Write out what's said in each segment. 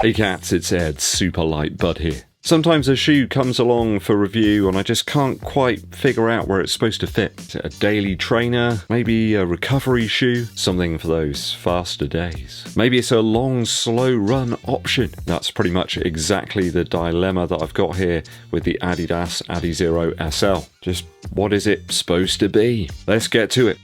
Hey cats, it's Ed, super light bud here. Sometimes a shoe comes along for review and I just can't quite figure out where it's supposed to fit. Is it a daily trainer? Maybe a recovery shoe? Something for those faster days. Maybe it's a long, slow run option. That's pretty much exactly the dilemma that I've got here with the ADIDAS ADIZERO SL. Just what is it supposed to be? Let's get to it.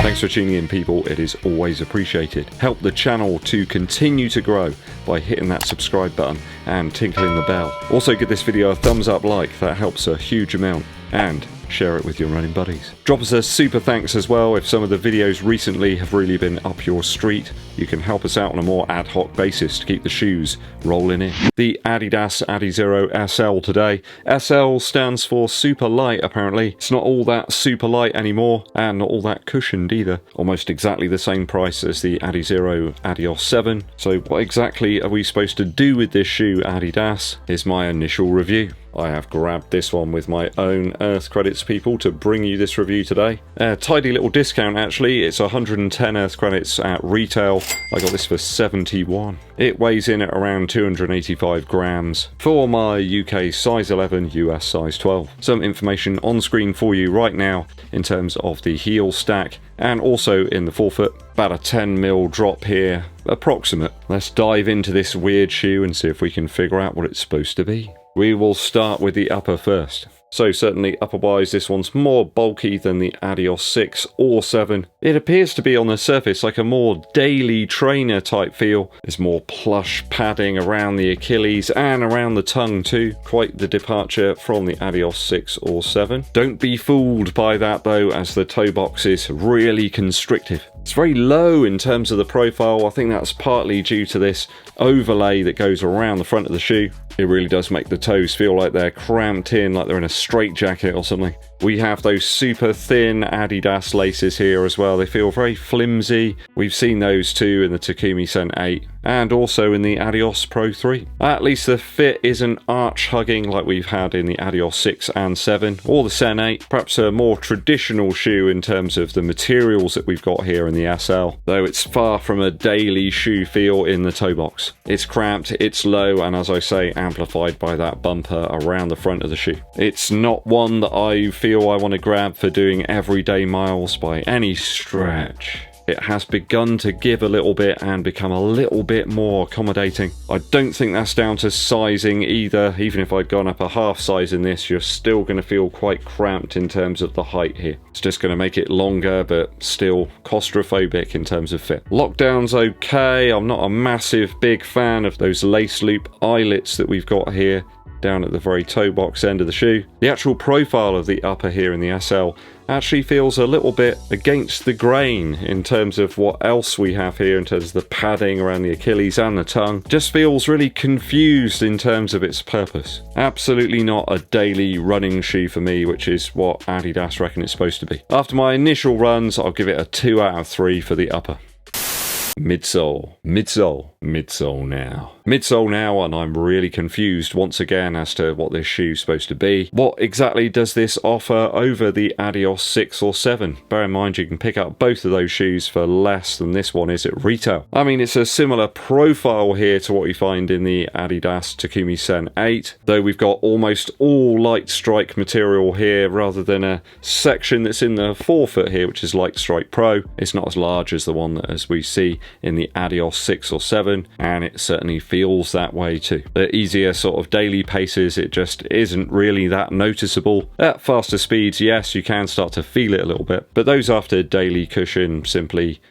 Thanks for tuning in, people. It is always appreciated. Help the channel to continue to grow by hitting that subscribe button and tinkling the bell. Also give this video a thumbs up like, that helps a huge amount, and share it with your running buddies. Drop us a super thanks as well if some of the videos recently have really been up your street. You can help us out on a more ad hoc basis to keep the shoes rolling in. The ADIDAS ADIZERO SL today. SL stands for super light apparently. It's not all that super light anymore and not all that cushioned either. Almost exactly the same price as the ADIZERO Adios 7. So what exactly are we supposed to do with this shoe, Adidas? Here's my initial review. I have grabbed this one with my own Earth credits, people, to bring you this review today. A tidy little discount actually. It's 110 Earth credits at retail. I got this for 71. It weighs in at around 285 grams for my UK size 11, US size 12. Some information on screen for you right now in terms of the heel stack and also in the forefoot. About a 10mm drop here, approximate. Let's dive into this weird shoe and see if we can figure out what it's supposed to be. We will start with the upper first. So certainly upper-wise, this one's more bulky than the Adios 6 or 7. It appears to be on the surface like a more daily trainer type feel. There's more plush padding around the Achilles and around the tongue too. Quite the departure from the Adios 6 or 7. Don't be fooled by that though, as the toe box is really constrictive. It's very low in terms of the profile. I think that's partly due to this overlay that goes around the front of the shoe. It really does make the toes feel like they're cramped in, like they're in a straitjacket or something. We have those super thin Adidas laces here as well. They feel very flimsy. We've seen those too in the Takumi Sen 8 and also in the Adios Pro 3. At least the fit isn't arch-hugging like we've had in the Adios 6 and 7 or the Sen 8. Perhaps a more traditional shoe in terms of the materials that we've got here in the SL, though it's far from a daily shoe feel in the toe box. It's cramped, it's low, and as I say, amplified by that bumper around the front of the shoe. It's not one that I feel I want to grab for doing everyday miles by any stretch. It has begun to give a little bit and become a little bit more accommodating. I don't think that's down to sizing either. Even if I'd gone up a half size in this, you're still going to feel quite cramped in terms of the height here. It's just going to make it longer, but still claustrophobic in terms of fit. Lockdown's okay. I'm not a massive big fan of those lace loop eyelets that we've got here down at the very toe box end of the shoe. The actual profile of the upper here in the SL actually feels a little bit against the grain in terms of what else we have here in terms of the padding around the Achilles and the tongue. Just feels really confused in terms of its purpose. Absolutely not a daily running shoe for me, which is what Adidas reckon it's supposed to be. After my initial runs, I'll give it a 2 out of 3 for the upper. Midsole, midsole, midsole now. Midsole now, and I'm really confused once again as to what this shoe's supposed to be. What exactly does this offer over the Adios 6 or 7? Bear in mind you can pick up both of those shoes for less than this one is at retail. I mean, it's a similar profile here to what you find in the Adidas Takumi Sen 8, though we've got almost all light strike material here rather than a section that's in the forefoot here, which is Light Strike Pro. It's not as large as the one that as we see in the Adios 6 or 7, and it certainly feels that way too. The easier sort of daily paces, it just isn't really that noticeable. At faster speeds, yes, you can start to feel it a little bit, but those after daily cushion, simply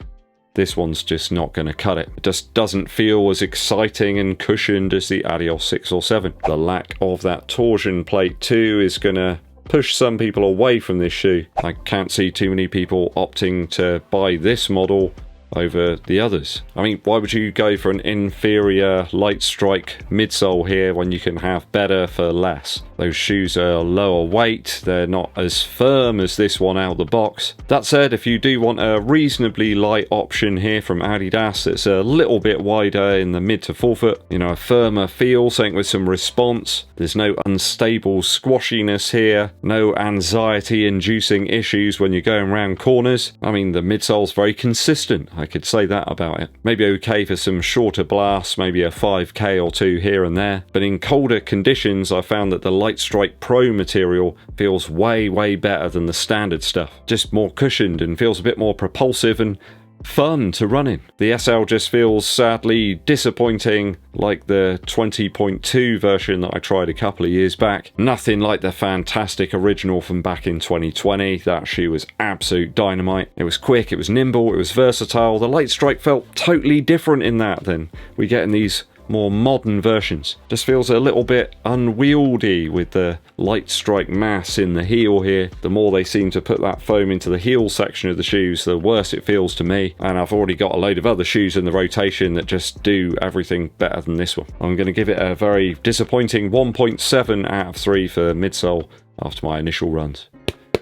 this one's just not going to cut it. It just doesn't feel as exciting and cushioned as the Adios 6 or 7. The lack of that torsion plate too is going to push some people away from this shoe. I can't see too many people opting to buy this model over the others. I mean, why would you go for an inferior light strike midsole here when you can have better for less? Those shoes are lower weight, they're not as firm as this one out the box. That said, if you do want a reasonably light option here from Adidas that's a little bit wider in the mid to forefoot, you know, a firmer feel, something with some response, there's no unstable squashiness here, no anxiety inducing issues when you're going around corners. I mean, the midsole's very consistent, I could say that about it. Maybe okay for some shorter blasts, maybe a 5k or 2 here and there, but in colder conditions I found that the Light Strike Pro material feels way better than the standard stuff. Just more cushioned and feels a bit more propulsive and fun to run in. The SL just feels sadly disappointing, like the 20.2 version that I tried a couple of years back. Nothing like the fantastic original from back in 2020. That shoe was absolute dynamite. It was quick, it was nimble, it was versatile. The Light Strike felt totally different in that than we get in these more modern versions. Just feels a little bit unwieldy with the Light Strike mass in the heel here. The more they seem to put that foam into the heel section of the shoes, the worse it feels to me. And I've already got a load of other shoes in the rotation that just do everything better than this one. I'm going to give it a very disappointing 1.7 out of 3 for midsole after my initial runs.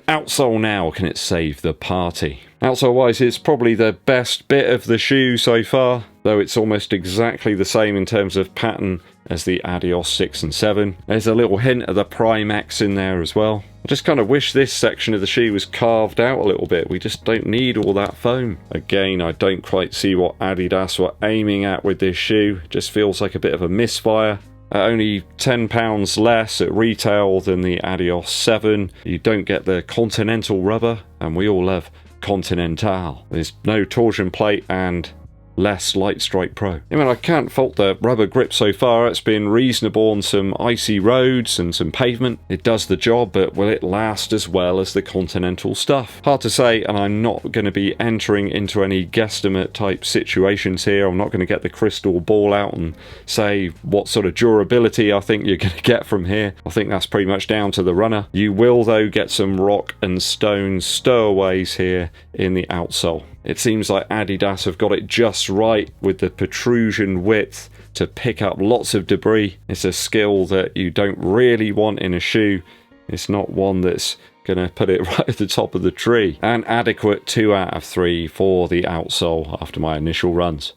Outsole now, can it save the party? Outsole wise, it's probably the best bit of the shoe so far, though it's almost exactly the same in terms of pattern as the Adios 6 and 7. There's a little hint of the Prime X in there as well. I just kind of wish this section of the shoe was carved out a little bit. We just don't need all that foam. Again, I don't quite see what Adidas were aiming at with this shoe. It just feels like a bit of a misfire. At only £10 less at retail than the Adios 7, you don't get the Continental rubber, and we all love Continental. There's no torsion plate and less Light Strike Pro. I mean, I can't fault the rubber grip so far. It's been reasonable on some icy roads and some pavement. It does the job, but will it last as well as the Continental stuff? Hard to say, and I'm not going to be entering into any guesstimate type situations here. I'm not going to get the crystal ball out and say what sort of durability I think you're going to get from here. I think that's pretty much down to the runner. You will, though, get some rock and stone stowaways here in the outsole. It seems like Adidas have got it just right with the protrusion width to pick up lots of debris. It's a skill that you don't really want in a shoe. It's not one that's going to put it right at the top of the tree. An adequate 2 out of 3 for the outsole after my initial runs.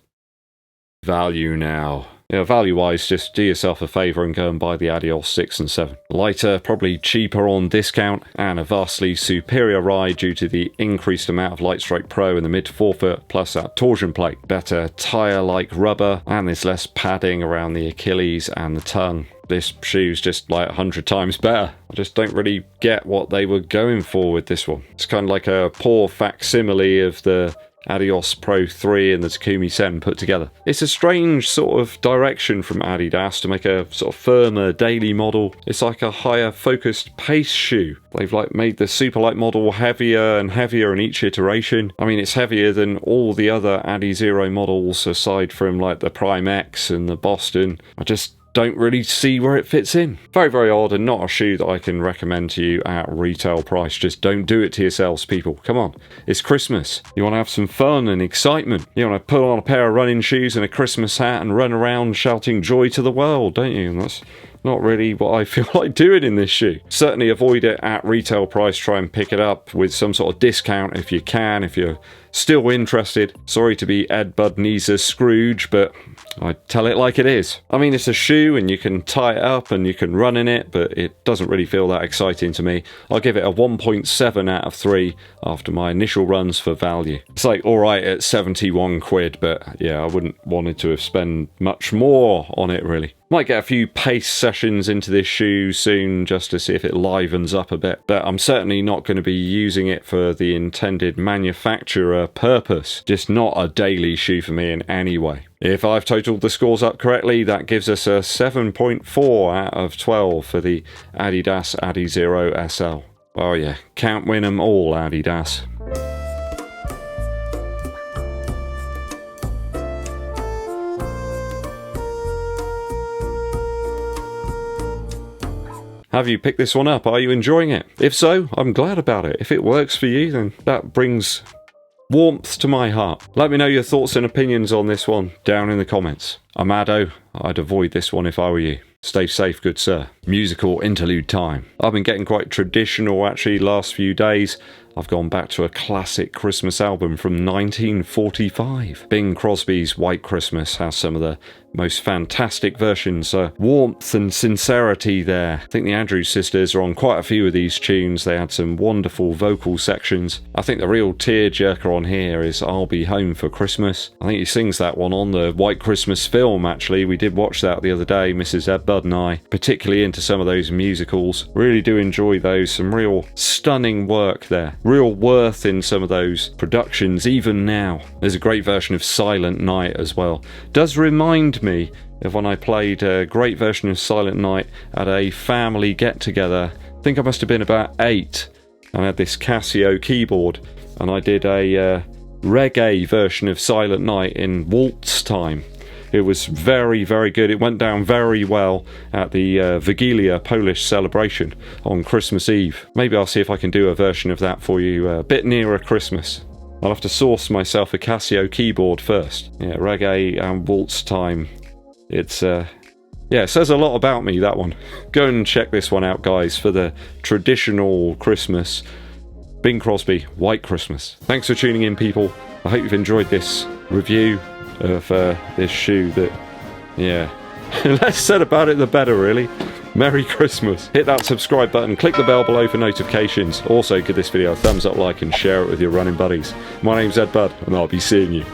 Value now. Yeah, value-wise, just do yourself a favour and go and buy the Adios 6 and 7. Lighter, probably cheaper on discount, and a vastly superior ride due to the increased amount of Light Strike Pro in the mid-forefoot, plus that torsion plate. Better tyre-like rubber, and there's less padding around the Achilles and the tongue. This shoe's just like 100 times better. I just don't really get what they were going for with this one. It's kind of like a poor facsimile of the Adios Pro 3 and the Takumi Sen put together. It's a strange sort of direction from Adidas to make a sort of firmer daily model. It's like a higher focused pace shoe. They've like made the Superlight model heavier and heavier in each iteration. I mean, it's heavier than all the other ADIZERO models aside from like the Prime X and the Boston. I just don't really see where it fits in. Very odd, and not a shoe that I can recommend to you at retail price. Just don't do it to yourselves, people. Come on, it's Christmas. You want to have some fun and excitement. You want to put on a pair of running shoes and a Christmas hat and run around shouting joy to the world, don't you? And that's not really what I feel like doing in this shoe. Certainly avoid it at retail price. Try and pick it up with some sort of discount if you can, if you're still interested. Sorry to be Eddbud Neezer Scrooge, but I tell it like it is. I mean, it's a shoe and you can tie it up and you can run in it, but it doesn't really feel that exciting to me. I'll give it a 1.7 out of 3 after my initial runs for value. It's like alright at 71 quid, but yeah, I wouldn't wanted to have spent much more on it really. Might get a few pace sessions into this shoe soon just to see if it livens up a bit, but I'm certainly not going to be using it for the intended manufacturer purpose. Just not a daily shoe for me in any way. If I've totaled the scores up correctly, that gives us a 7.4 out of 12 for the ADIDAS ADIZERO SL. Oh yeah, can't win them all, Adidas. Have you picked this one up? Are you enjoying it? If so, I'm glad about it. If it works for you, then that brings Warmth to my heart. Let me know your thoughts and opinions on this one down in the comments. I'm Addo. I'd avoid this one if I were you. Stay safe, good sir. Musical interlude time. I've been getting quite traditional actually last few days. I've gone back to a classic Christmas album from 1945. Bing Crosby's White Christmas has some of the most fantastic versions. Warmth and sincerity there. I think the Andrews sisters are on quite a few of these tunes. They had some wonderful vocal sections. I think the real tearjerker on here is I'll Be Home for Christmas. I think he sings that one on the White Christmas film actually. We did watch that the other day, Mrs. Eddbud and I. Particularly into some of those musicals. Really do enjoy those. Some real stunning work there. Real worth in some of those productions even now. There's a great version of Silent Night as well. Does remind me of when I played a great version of Silent Night at a family get-together. I think I must have been about 8 and I had this Casio keyboard and I did a reggae version of Silent Night in waltz time. It was very, very good. It went down very well at the Wigilia Polish celebration on Christmas Eve. Maybe I'll see if I can do a version of that for you a bit nearer Christmas. I'll have to source myself a Casio keyboard first. Yeah, reggae and waltz time. It's, yeah, it says a lot about me, that one. Go and check this one out, guys, for the traditional Christmas. Bing Crosby, White Christmas. Thanks for tuning in, people. I hope you've enjoyed this review of this shoe that, yeah, less said about it the better, really. Merry Christmas. Hit that subscribe button, click the bell below for notifications. Also give this video a thumbs up, like and share it with your running buddies. My name's Eddbud and I'll be seeing you